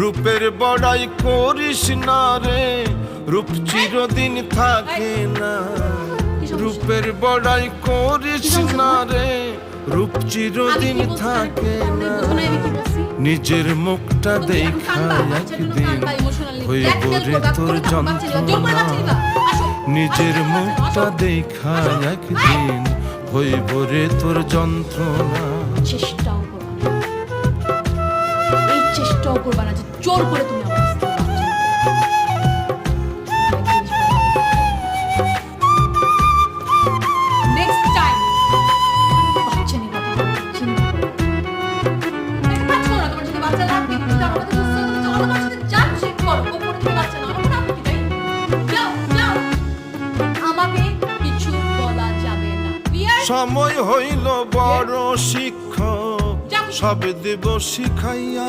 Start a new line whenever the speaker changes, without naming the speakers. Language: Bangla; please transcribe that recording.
রূপের বড়াই করিস না রে, রূপ চিরদিন থাকে না। রূপের বড়াই করিস না রে, রূপ চিরদিন থাকে না। নিজের মুখটা দেখা একদিন হইব রে তোর যন্ত্রণা। নিজের মুখটা দেখা একদিন হইব রে তোর যন্ত্রণা।
চেষ্টাও করবা না, এই চেষ্টাও করবা না যে জোর করে তুমি আমার নেক্সট টাইম বাচ্চা নিয়ে কথা বলতে চিন্তা করো। দেখতে পাচ্ছ না তোমার সাথে বাচ্চা লাগবে, তুমি তো আমাকে বুঝছো, তুমি চলো তোমার সাথে যাচ্ছি, করো ওপরে তুমি বাচ্চা না, আমার আপনি যাই, যাও যাও, আমাকে কিছু বলা যাবে না।
সময় হইল বড় শিক্ষক, সব দেব শিখাইয়া।